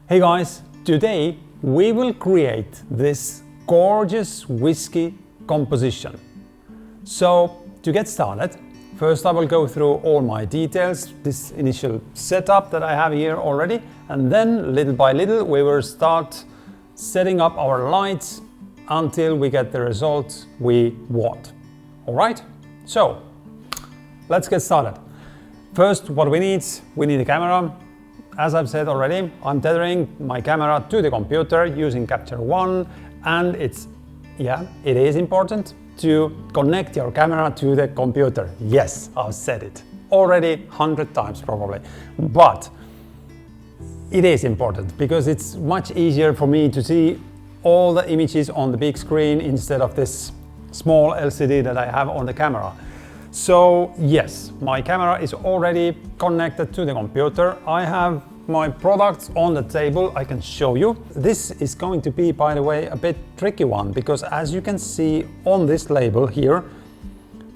Hey guys, today we will create this gorgeous whiskey composition. So to get started, first I will go through all my details, this initial setup that I have here already, and then little by little we will start setting up our lights until we get the results we want. All right, so let's get started. First, what we need a camera. As I've said already, I'm tethering my camera to the computer using Capture One, and it is important to connect your camera to the computer. Yes, I've said it already 100 times probably, but it is important because it's much easier for me to see all the images on the big screen instead of this small LCD that I have on the camera. So yes, my camera is already connected to the computer. I have my products on the table. I can show you. This is going to be, by the way, a bit tricky one because as you can see on this label here,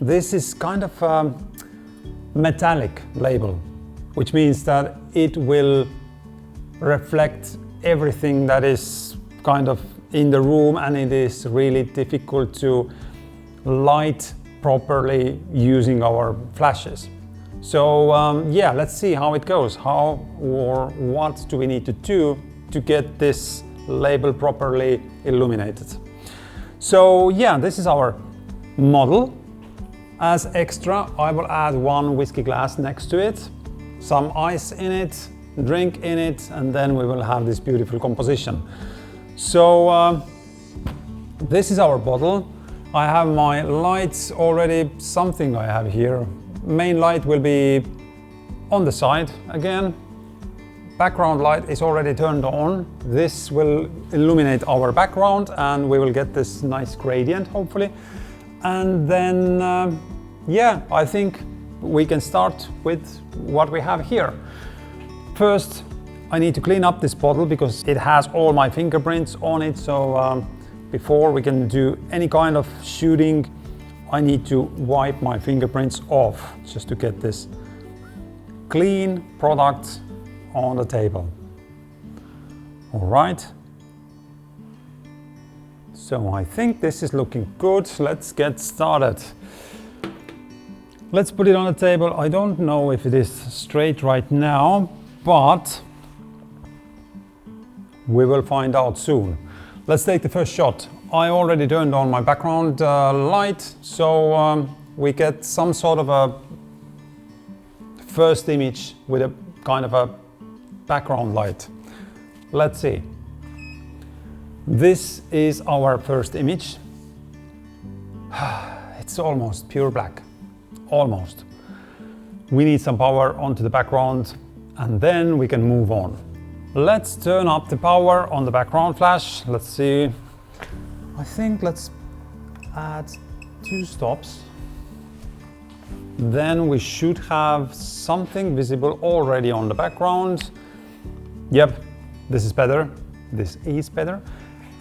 this is kind of a metallic label, which means that it will reflect everything that is kind of in the room, and it is really difficult to light properly using our flashes. So yeah, let's see how it goes. How or what do we need to do to get this label properly illuminated? So yeah, this is our model. As extra, I will add one whiskey glass next to it, some ice in it, drink in it, and then we will have this beautiful composition. So this is our bottle. I have my lights already, something I have here. Main light will be on the side again. Background light is already turned on. This will illuminate our background and we will get this nice gradient hopefully. And then, yeah, I think we can start with what we have here. First, I need to clean up this bottle because it has all my fingerprints on it. So before we can do any kind of shooting, I need to wipe my fingerprints off just to get this clean product on the table. All right. So I think this is looking good. Let's get started. Let's put it on the table. I don't know if it is straight right now, but we will find out soon. Let's take the first shot. I already turned on my background light, so we get some sort of a first image with a kind of a background light. Let's see. This is our first image. It's almost pure black, almost. We need some power onto the background and then we can move on. Let's turn up the power on the background flash. Let's see. I think let's add 2 stops. Then we should have something visible already on the background. Yep, this is better. This is better.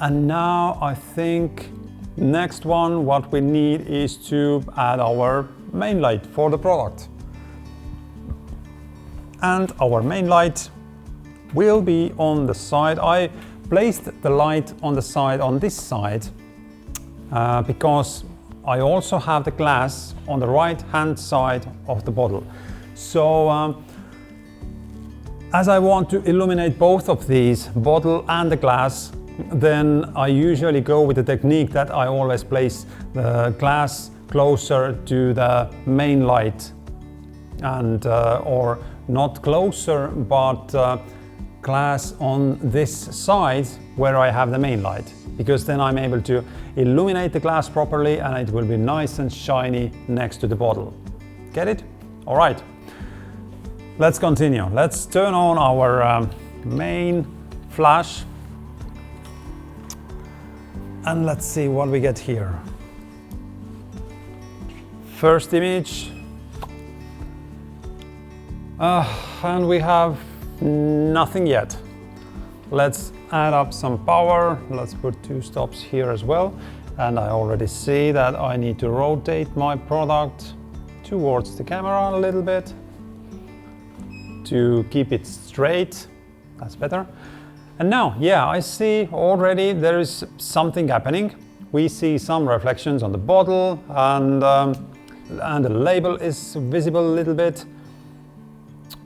And now I think next one, what we need is to add our main light for the product. And our main light will be on the side. I placed the light on the side, on this side, because I also have the glass on the right hand side of the bottle. So as I want to illuminate both of these, bottle and the glass, then I usually go with the technique that I always place the glass closer to the main light, and or not closer, but glass on this side where I have the main light, because then I'm able to illuminate the glass properly and it will be nice and shiny next to the bottle. Get it? All right, let's continue. Let's turn on our main flash and let's see what we get here. First image, and we have nothing yet. Let's add up some power. Let's put 2 stops here as well. And I already see that I need to rotate my product towards the camera a little bit to keep it straight. That's better. And now, yeah, I see already there is something happening. We see some reflections on the bottle, and the label is visible a little bit,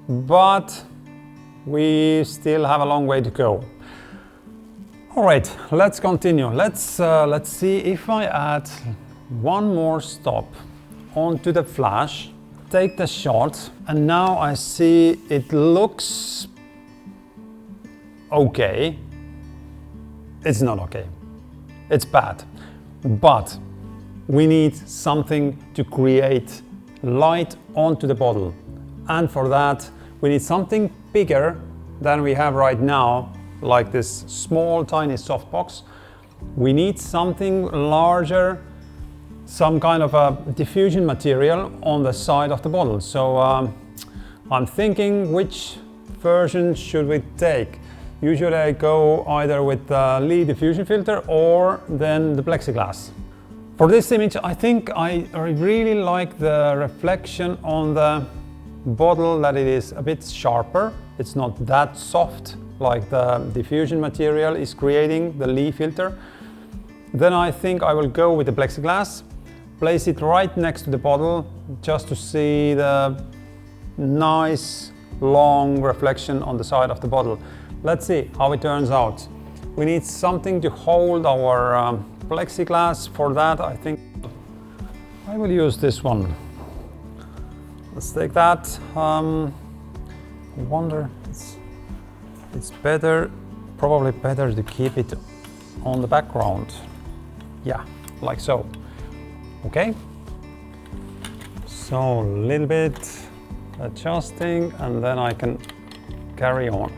but we still have a long way to go. All right, let's continue. Let's see if I add one more stop onto the flash, take the shot, and now I see it looks okay. It's not okay. It's bad. But we need something to create light onto the bottle. And for that, we need something bigger than we have right now, like this small, tiny softbox. We need something larger, some kind of a diffusion material on the side of the bottle. So I'm thinking, which version should we take? Usually I go either with the Lee diffusion filter or then the plexiglass. For this image, I think I really like the reflection on the bottle, that it is a bit sharper. It's not that soft like the diffusion material is creating, the Lee filter. Then I think I will go with the plexiglass, place it right next to the bottle just to see the nice long reflection on the side of the bottle. Let's see how it turns out. We need something to hold our plexiglass. For that, I think I will use this one. Let's take that. I wonder, it's better, probably better to keep it on the background. Yeah, like so. Okay. So a little bit adjusting, and then I can carry on.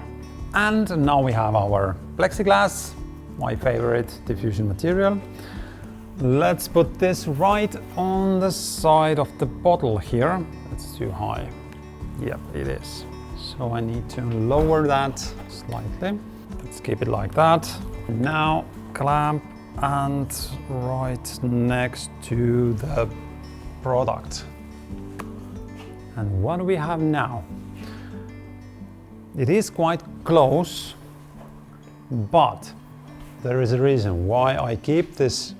And now we have our plexiglass, my favorite diffusion material. Let's put this right on the side of the bottle here. It's too high. Yep, it is. So I need to lower that slightly. Let's keep it like that. Now clamp and right next to the product. And what do we have now? It is quite close, but there is a reason why I keep this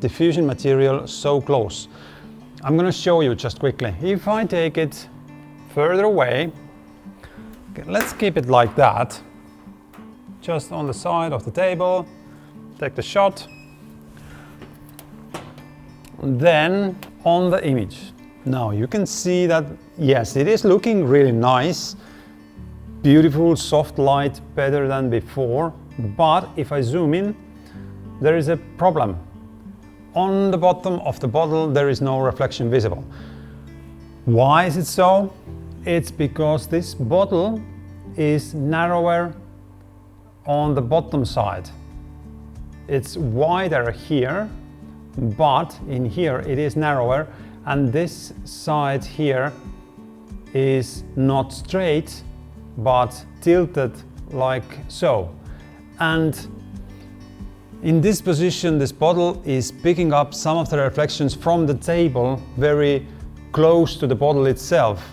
diffusion material so close. I'm going to show you just quickly. If I take it further away, okay, let's keep it like that, just on the side of the table, take the shot, then on the image. Now you can see that, yes, it is looking really nice, beautiful, soft light, better than before. But if I zoom in, there is a problem. On the bottom of the bottle, there is no reflection visible. Why is it so? It's because this bottle is narrower on the bottom side. It's wider here, but in here it is narrower. And this side here is not straight, but tilted like so. And in this position, this bottle is picking up some of the reflections from the table very close to the bottle itself.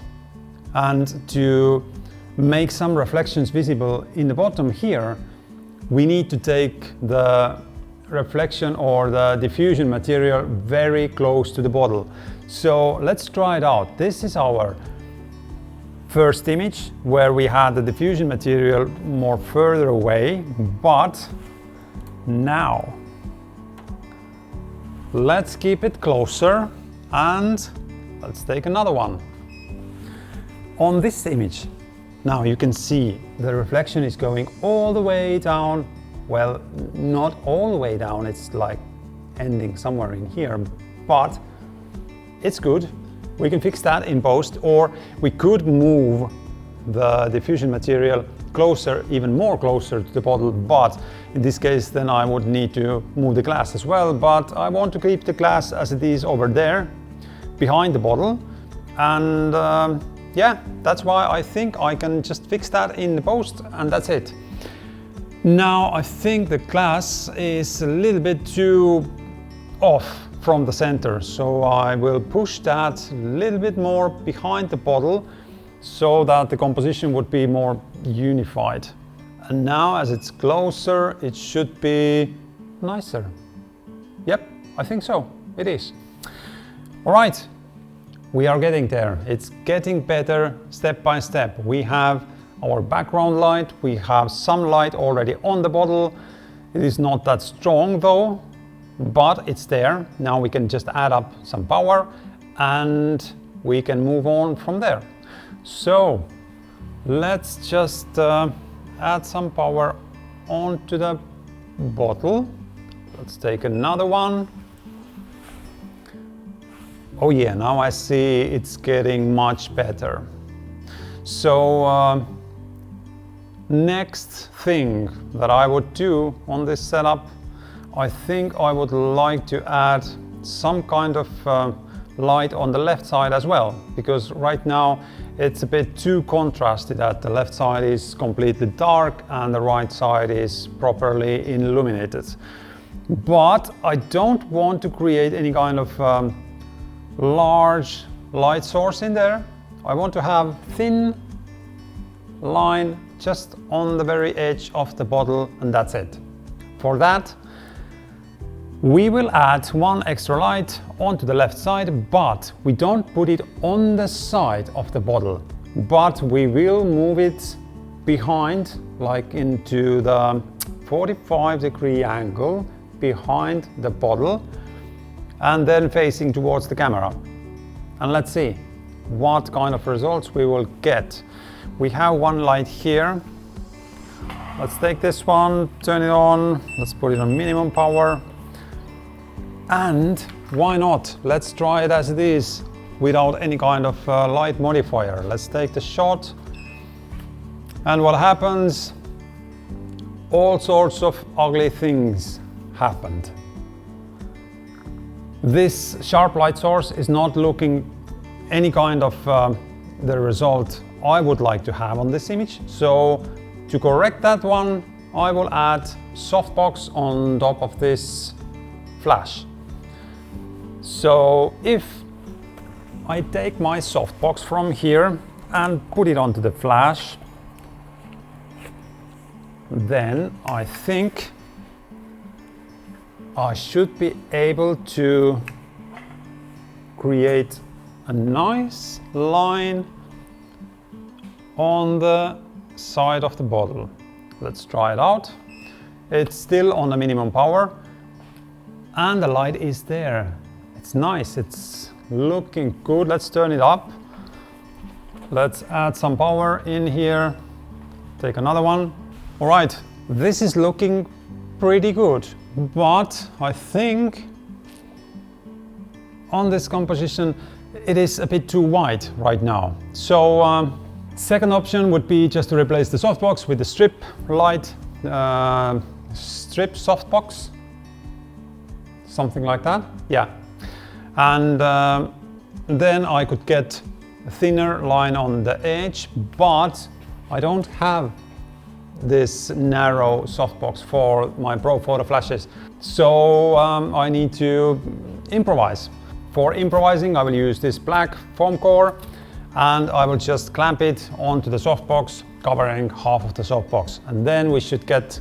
And to make some reflections visible in the bottom here, we need to take the reflection or the diffusion material very close to the bottle. So let's try it out. This is our first image where we had the diffusion material more further away, but now let's keep it closer and let's take another one. On this image, now you can see the reflection is going all the way down. Well, not all the way down, it's like ending somewhere in here, but it's good. We can fix that in post, or we could move the diffusion material closer, even more closer to the bottle, but in this case then I would need to move the glass as well, but I want to keep the glass as it is over there behind the bottle. And yeah, that's why I think I can just fix that in the post, and that's it. Now I think the glass is a little bit too off from the center, so I will push that a little bit more behind the bottle so that the composition would be more unified. And now as it's closer, it should be nicer. Yep, I think so, it is. All right, we are getting there. It's getting better step by step. We have our background light, we have some light already on the bottle. It is not that strong though, but it's there. Now we can just add up some power and we can move on from there. So let's just add some power onto the bottle. Let's take another one. Oh yeah, now I see it's getting much better. So next thing that I would do on this setup, I think I would like to add some kind of light on the left side as well, because right now it's a bit too contrasted that the left side is completely dark and the right side is properly illuminated. But I don't want to create any kind of large light source in there. I want to have thin line just on the very edge of the bottle, and that's it. For that, we will add one extra light onto the left side, but we don't put it on the side of the bottle, but we will move it behind, like into the 45-degree angle behind the bottle, and then facing towards the camera. And let's see what kind of results we will get. We have one light here. Let's take this one, turn it on, let's put it on minimum power. And why not? Let's try it as it is without any kind of light modifier. Let's take the shot. And what happens? All sorts of ugly things happened. This sharp light source is not looking any kind of the result I would like to have on this image. So to correct that one, I will add softbox on top of this flash. So if I take my softbox from here and put it onto the flash, then I think I should be able to create a nice line on the side of the bottle. Let's try it out. It's still on the minimum power and the light is there. It's nice, it's looking good. Let's turn it up. Let's add some power in here. Take another one. All right, this is looking pretty good, but I think on this composition it is a bit too white right now. So second option would be just to replace the softbox with the strip light, strip softbox, something like that. Yeah, and then I could get a thinner line on the edge, but I don't have this narrow softbox for my Pro Photo flashes, so I need to improvise. For improvising, I will use this black foam core and I will just clamp it onto the softbox, covering half of the softbox, and then we should get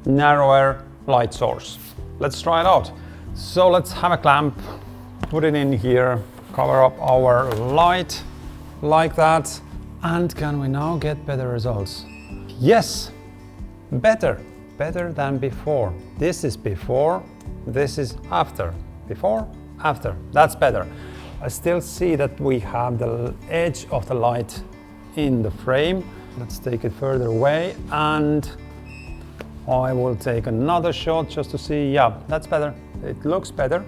narrower light source. Let's try it out. So let's have a clamp, put it in here, cover up our light like that, and can we now get better results? Yes, better than before. This is before, this is after. Before, after, that's better. I still see that we have the edge of the light in the frame. Let's take it further away and I will take another shot just to see. Yeah, that's better. It looks better.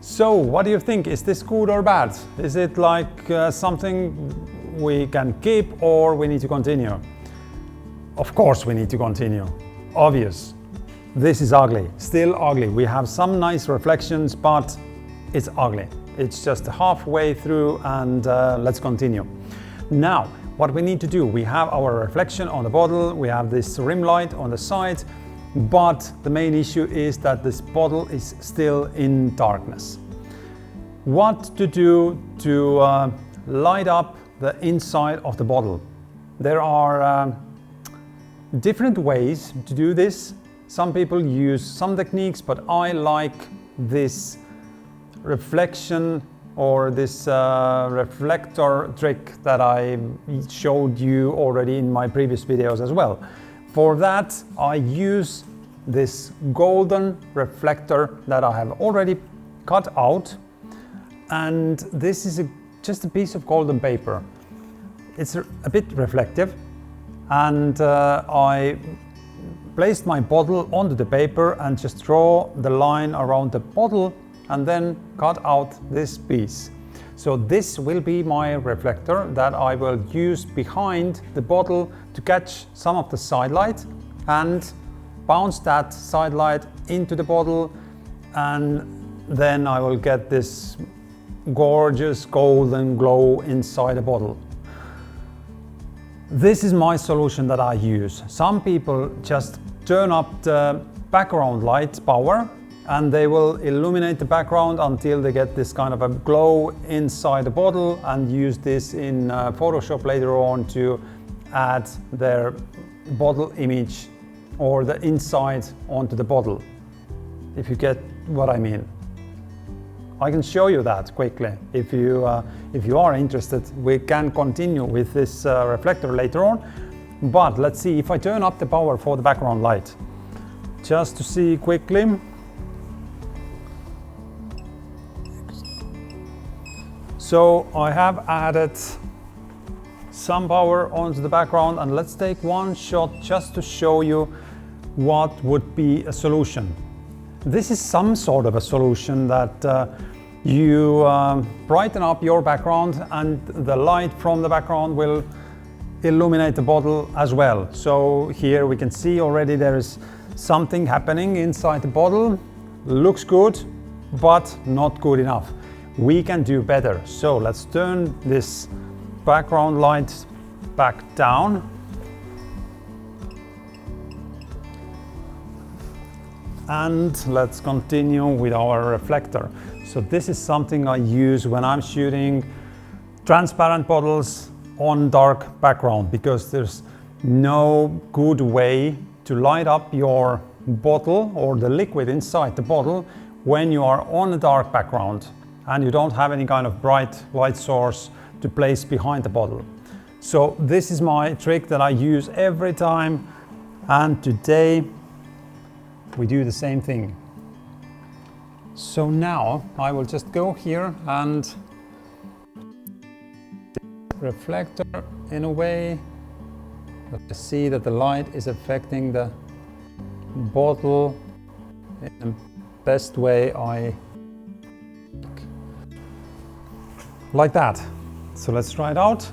So what do you think? Is this good or bad? Is it like something we can keep or we need to continue? Of course we need to continue. Obvious. This is ugly, still ugly. We have some nice reflections, but it's ugly. It's just halfway through and let's continue. Now, what we need to do, we have our reflection on the bottle, we have this rim light on the side, but the main issue is that this bottle is still in darkness. What to do to light up the inside of the bottle? There are different ways to do this. Some people use some techniques, but I like this reflection or this reflector trick that I showed you already in my previous videos as well. For that, I use this golden reflector that I have already cut out, and this is just a piece of golden paper. It's a bit reflective, and I placed my bottle onto the paper and just draw the line around the bottle and then cut out this piece. So this will be my reflector that I will use behind the bottle to catch some of the side light and bounce that side light into the bottle, and then I will get this gorgeous golden glow inside the bottle. This is my solution that I use. Some people just turn up the background light power and they will illuminate the background until they get this kind of a glow inside the bottle, and use this in Photoshop later on to add their bottle image or the inside onto the bottle, if you get what I mean. I can show you that quickly. If you are interested, we can continue with this reflector later on. But let's see if I turn up the power for the background light. Just to see quickly. So I have added some power onto the background, and let's take one shot just to show you what would be a solution. This is some sort of a solution that you brighten up your background, and the light from the background will illuminate the bottle as well. So here we can see already there is something happening inside the bottle. Looks good, but not good enough. We can do better. So let's turn this background light back down. And let's continue with our reflector. So this is something I use when I'm shooting transparent bottles on dark background, because there's no good way to light up your bottle or the liquid inside the bottle when you are on a dark background and you don't have any kind of bright light source to place behind the bottle. So this is my trick that I use every time, and today we do the same thing. So now I will just go here and reflector in a way that I see that the light is affecting the bottle in the best way like that. So let's try it out.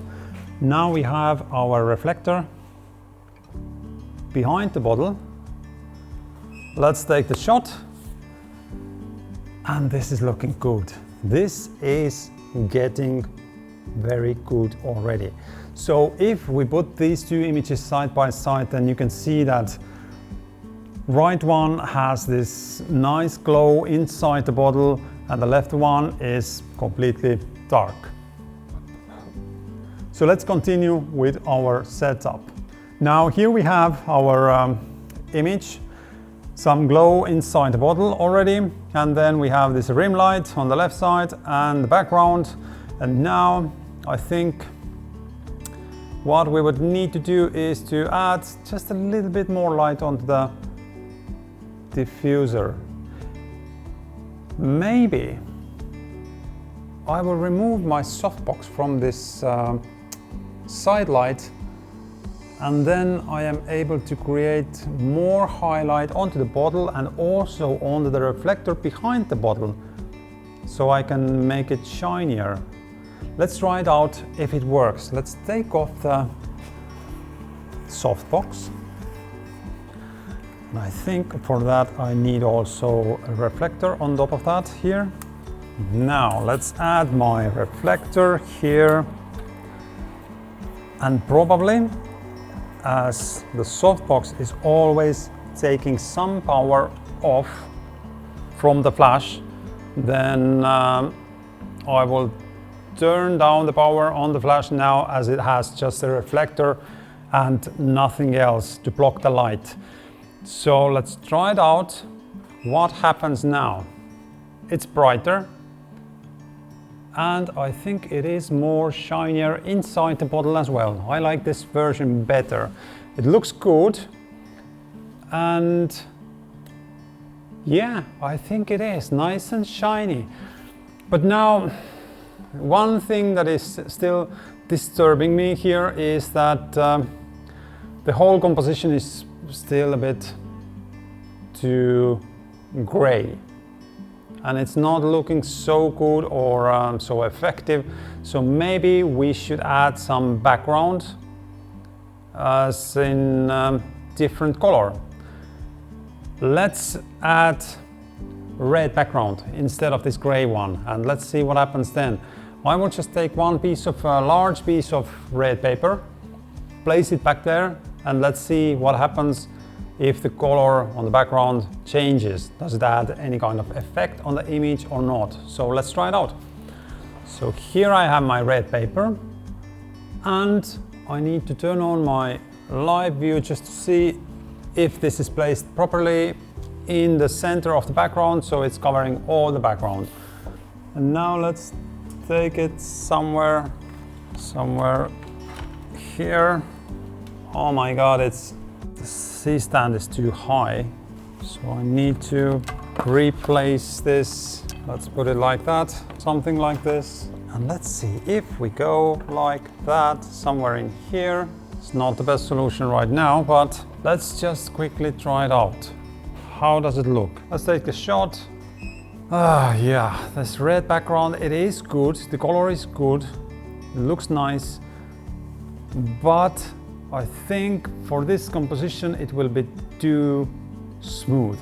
Now we have our reflector behind the bottle. Let's take the shot, and this is looking good. This is getting very good already. So if we put these two images side by side, then you can see that right one has this nice glow inside the bottle and the left one is completely dark. So let's continue with our setup. Now here we have our image, some glow inside the bottle already, and then we have this rim light on the left side and the background. And now I think what we would need to do is to add just a little bit more light onto the diffuser. Maybe I will remove my softbox from this side light, and then I am able to create more highlight onto the bottle and also onto the reflector behind the bottle, so I can make it shinier. Let's try it out if it works. Let's take off the softbox. And I think for that I need also a reflector on top of that here. Now let's add my reflector here, and probably, as the softbox is always taking some power off from the flash, then I will turn down the power on the flash now, as it has just a reflector and nothing else to block the light. So let's try it out. What happens now? It's brighter, and I think it is more shinier inside the bottle as well. I like this version better. It looks good, and yeah, I think it is nice and shiny. But now, one thing that is still disturbing me here is that the whole composition is still a bit too gray, and it's not looking so good or so effective. So maybe we should add some background as in different color. Let's add red background instead of this gray one, and let's see what happens then. I will just take one piece of large piece of red paper, place it back there, and let's see what happens if the color on the background changes. Does it add any kind of effect on the image or not? So let's try it out. So here I have my red paper, and I need to turn on my live view just to see if this is placed properly in the center of the background, so it's covering all the background. And now let's take it somewhere here. Oh my god, the C-stand is too high, so I need to replace this. Let's put it like that, something like this. And let's see if we go like that somewhere in here. It's not the best solution right now, but let's just quickly try it out. How does it look? Let's take a shot. Yeah, this red background, it is good. The color is good. It looks nice. But I think for this composition it will be too smooth.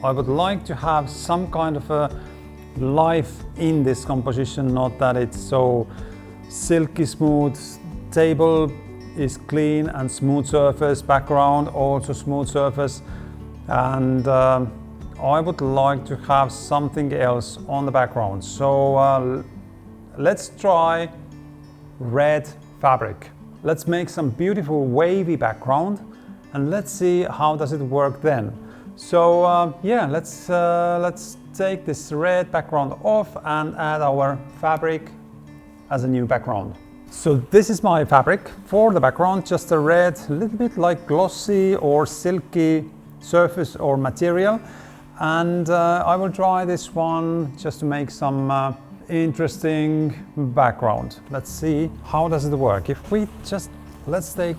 I would like to have some kind of a life in this composition, not that it's so silky smooth. Table is clean and smooth surface, background also smooth surface, and I would like to have something else on the background. So let's try red fabric. Let's make some beautiful wavy background, and let's see how does it work then. So yeah, let's take this red background off and add our fabric as a new background. So this is my fabric for the background, just a red, a little bit like glossy or silky surface or material. And I will try this one just to make some interesting background. Let's see how does it work. If we just, let's take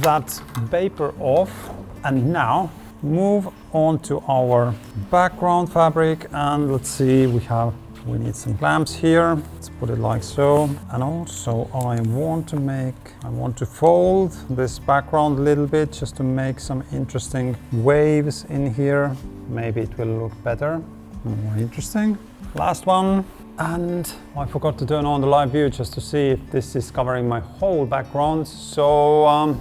that paper off and now move on to our background fabric, and let's see, we need some clamps here. Let's put it like so. And also I want to fold this background a little bit just to make some interesting waves in here. Maybe it will look better, more interesting. Last one. And I forgot to turn on the live view just to see if this is covering my whole background. So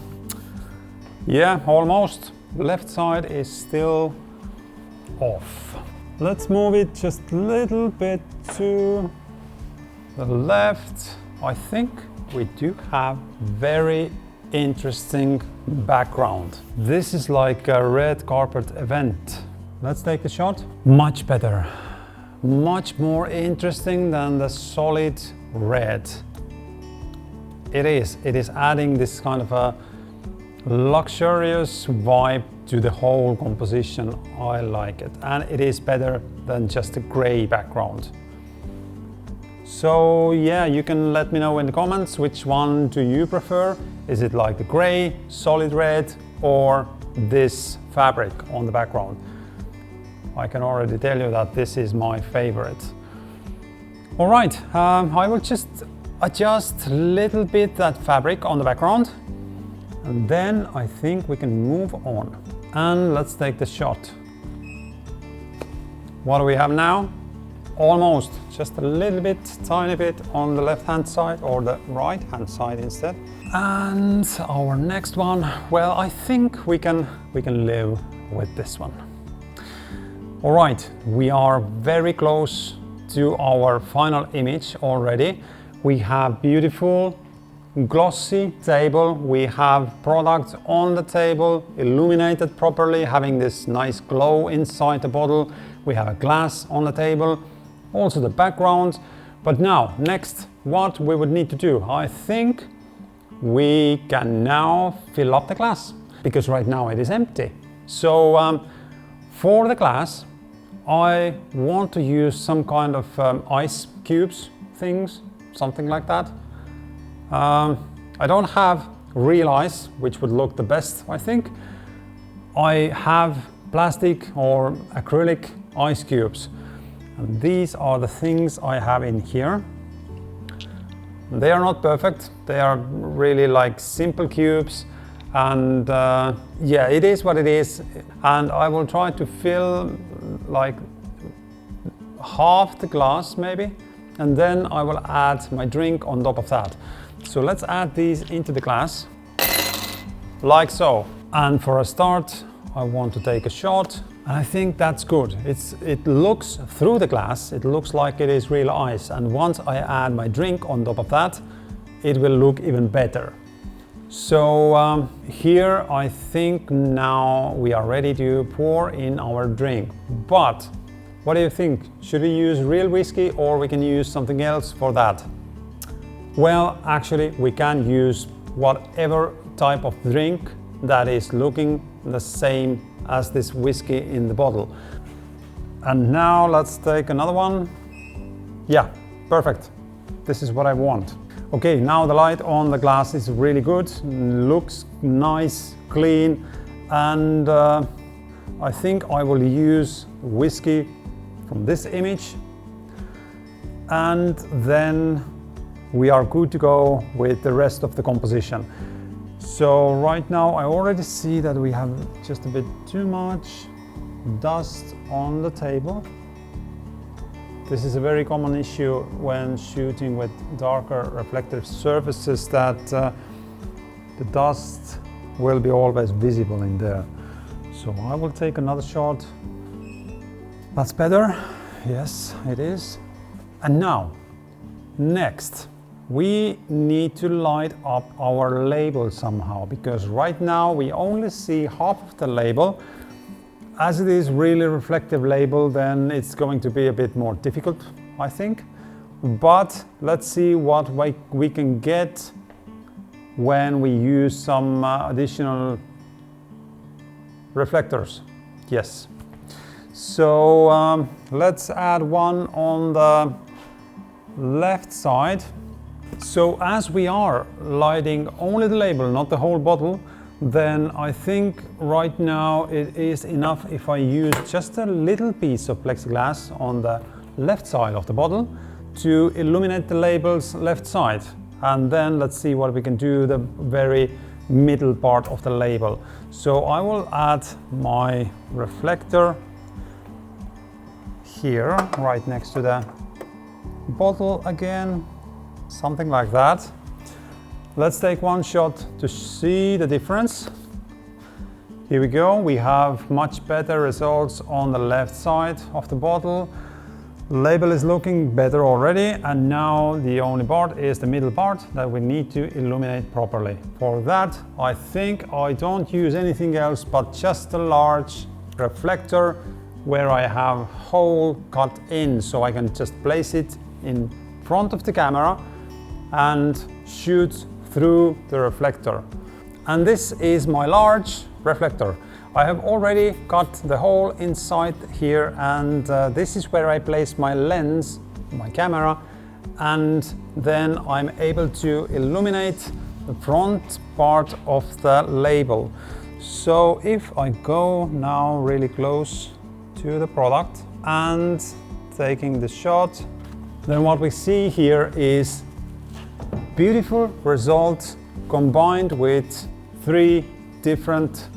yeah, almost. The left side is still off. Let's move it just a little bit to the left. I think we do have very interesting background. This is like a red carpet event. Let's take a shot. Much better. Much more interesting than the solid red. It is adding this kind of a luxurious vibe to the whole composition. I like it, and it is better than just a gray background. So yeah, you can let me know in the comments which one do you prefer. Is it like the gray, solid red, or this fabric on the background? I can already tell you that this is my favorite. All right, I will just adjust a little bit that fabric on the background, and then I think we can move on. And let's take the shot. What do we have now? Almost, just a little bit, tiny bit on the left-hand side, or the right-hand side instead. And our next one, well, I think we can live with this one. All right, we are very close to our final image already. We have beautiful glossy table. We have products on the table, illuminated properly, having this nice glow inside the bottle. We have a glass on the table, also the background. But now, next, what we would need to do, I think we can now fill up the glass, because right now it is empty. So for the glass, I want to use some kind of ice cubes things, something like that. I don't have real ice, which would look the best, I think. I have plastic or acrylic ice cubes. And these are the things I have in here. They are not perfect. They are really like simple cubes. And yeah, it is what it is. And I will try to fill like half the glass maybe. And then I will add my drink on top of that. So let's add these into the glass, like so. And for a start, I want to take a shot. And I think that's good. It looks through the glass, it looks like it is real ice. And once I add my drink on top of that, it will look even better. So here I think now we are ready to pour in our drink. But what do you think? Should we use real whiskey or we can use something else for that? Well, actually we can use whatever type of drink that is looking the same as this whiskey in the bottle. And now let's take another one. Yeah, perfect. This is what I want. Okay, now the light on the glass is really good, looks nice, clean, and I think I will use whiskey from this image, and then we are good to go with the rest of the composition. So right now I already see that we have just a bit too much dust on the table. This is a very common issue when shooting with darker reflective surfaces, that the dust will be always visible in there. So I will take another shot. That's better. Yes, it is. And now, next, we need to light up our label somehow, because right now we only see half of the label. As it is really reflective label, then it's going to be a bit more difficult, I think. But let's see what we can get when we use some additional reflectors. Yes. So let's add one on the left side. So as we are lighting only the label, not the whole bottle, then I think right now it is enough if I use just a little piece of plexiglass on the left side of the bottle to illuminate the label's left side. And then let's see what we can do the very middle part of the label. So I will add my reflector here, right next to the bottle again, something like that. Let's take one shot to see the difference. Here we go. We have much better results on the left side of the bottle. Label is looking better already, and now the only part is the middle part that we need to illuminate properly. For that, I think I don't use anything else but just a large reflector where I have hole cut in, so I can just place it in front of the camera and shoot through the reflector. And this is my large reflector. I have already cut the hole inside here, and this is where I place my lens, my camera, and then I'm able to illuminate the front part of the label. So if I go now really close to the product and taking the shot, then what we see here is beautiful result combined with 3 different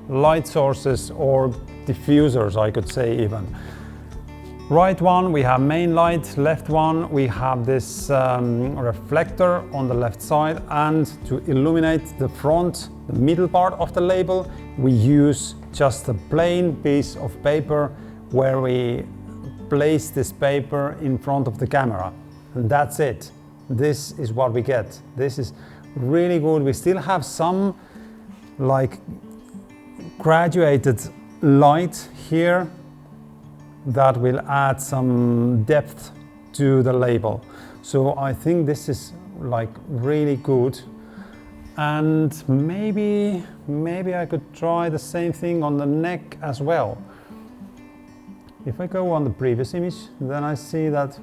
light sources or diffusers, I could say even. Right one, we have main light. Left one, we have this reflector on the left side. And to illuminate the front, the middle part of the label, we use just a plain piece of paper where we place this paper in front of the camera. And that's it. this is what we get. This is really good. We still have some like graduated light here that will add some depth to the label. So I think this is like really good. And maybe I could try the same thing on the neck as well. If I go on the previous image, then I see that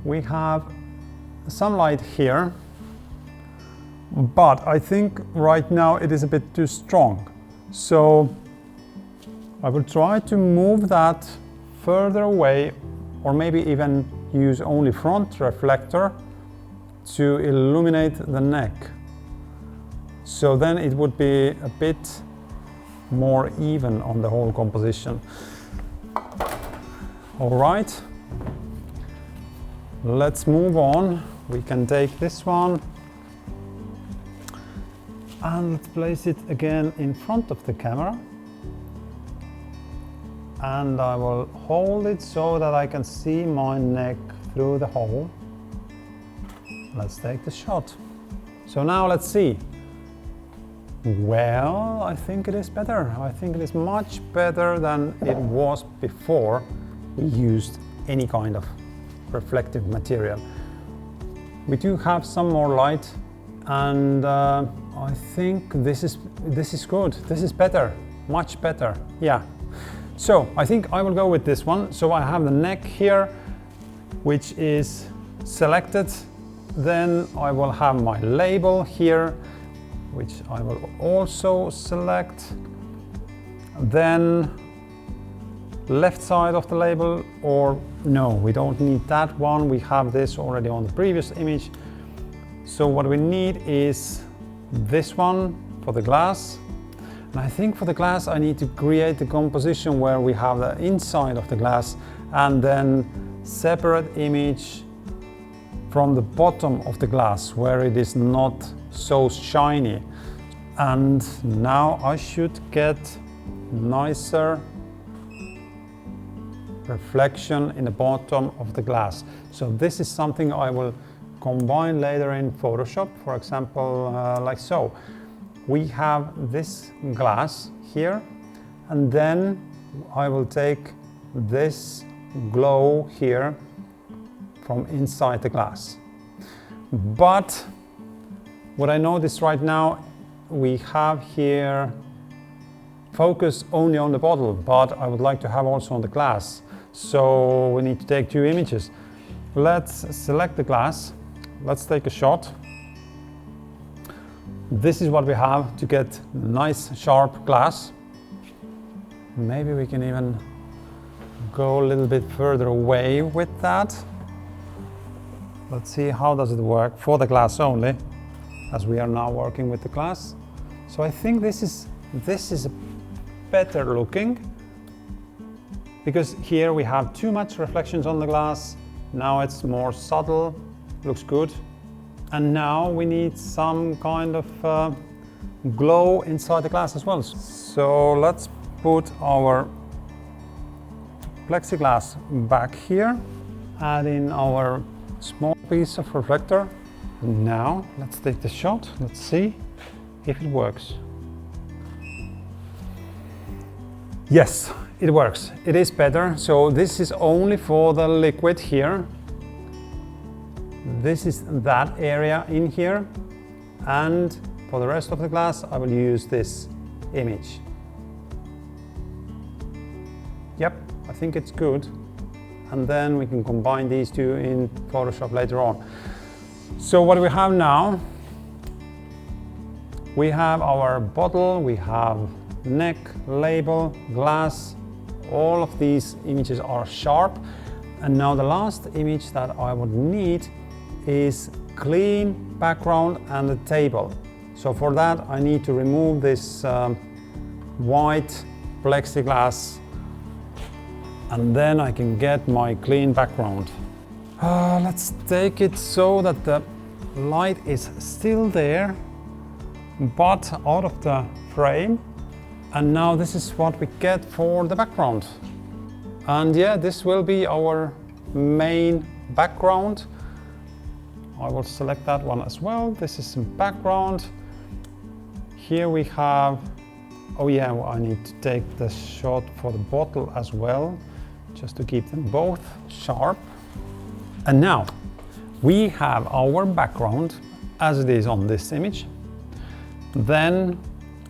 we have some light here, but I think right now it is a bit too strong. So I will try to move that further away, or maybe even use only front reflector to illuminate the neck. So then it would be a bit more even on the whole composition. All right, let's move on. We can take this one and let's place it again in front of the camera. And I will hold it so that I can see my neck through the hole. Let's take the shot. So now let's see. Well, I think it is better. I think it is much better than it was before we used any kind of reflective material. We do have some more light, and I think this is good. This is better, much better. Yeah. So I think I will go with this one. So I have the neck here, which is selected. Then I will have my label here, which I will also select. Then left side of the label, or no, we don't need that one. We have this already on the previous image. So what we need is this one for the glass. And I think for the glass I need to create the composition where we have the inside of the glass and then separate image from the bottom of the glass where it is not so shiny. And now I should get nicer reflection in the bottom of the glass. So this is something I will combine later in Photoshop, for example, like so. We have this glass here, and then I will take this glow here from inside the glass. But what I notice right now, we have here focus only on the bottle, but I would like to have also on the glass. So we need to take two images. Let's select the glass. Let's take a shot. This is what we have to get nice sharp glass. Maybe we can even go a little bit further away with that. Let's see how does it work for the glass only, as we are now working with the glass. So I think this is better looking, because here we have too much reflections on the glass. Now it's more subtle, looks good. And now we need some kind of glow inside the glass as well. So let's put our plexiglass back here, add in our small piece of reflector. Now let's take the shot. Let's see if it works. Yes, it works. It is better. So this is only for the liquid here. This is that area in here, and for the rest of the glass I will use this image. Yep, I think it's good. And then we can combine these two in Photoshop later on. So what do we have now? We have our bottle, we have neck, label, glass. All of these images are sharp. And now the last image that I would need is clean background and the table. So for that I need to remove this white plexiglass, and then I can get my clean background. Let's take it so that the light is still there but out of the frame. And now this is what we get for the background. And yeah, this will be our main background. I will select that one as well. This is some background. Here we have, oh yeah, well, I need to take the shot for the bottle as well, just to keep them both sharp. And now we have our background as it is on this image. Then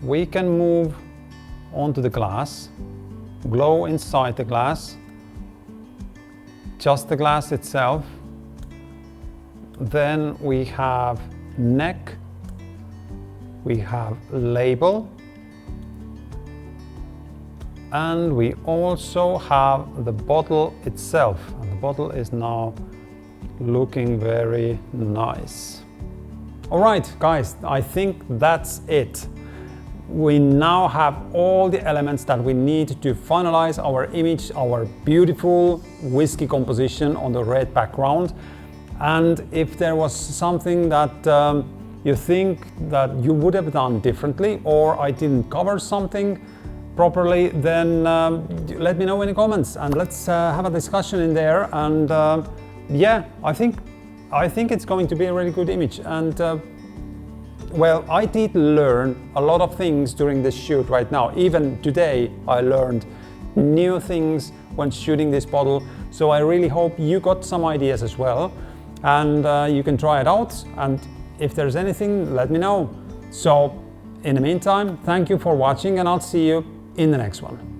we can move onto the glass, glow inside the glass, just the glass itself. Then we have neck, we have label, and we also have the bottle itself. And the bottle is now looking very nice. All right, guys, I think that's it. We now have all the elements that we need to finalize our image, our beautiful whiskey composition on the red background. And if there was something that you think that you would have done differently, or I didn't cover something properly, then let me know in the comments and let's have a discussion in there. And yeah, I think it's going to be a really good image. And well, I did learn a lot of things during this shoot right now. Even today, I learned new things when shooting this bottle. So I really hope you got some ideas as well. And you can try it out. And if there's anything, let me know. So in the meantime, thank you for watching, and I'll see you in the next one.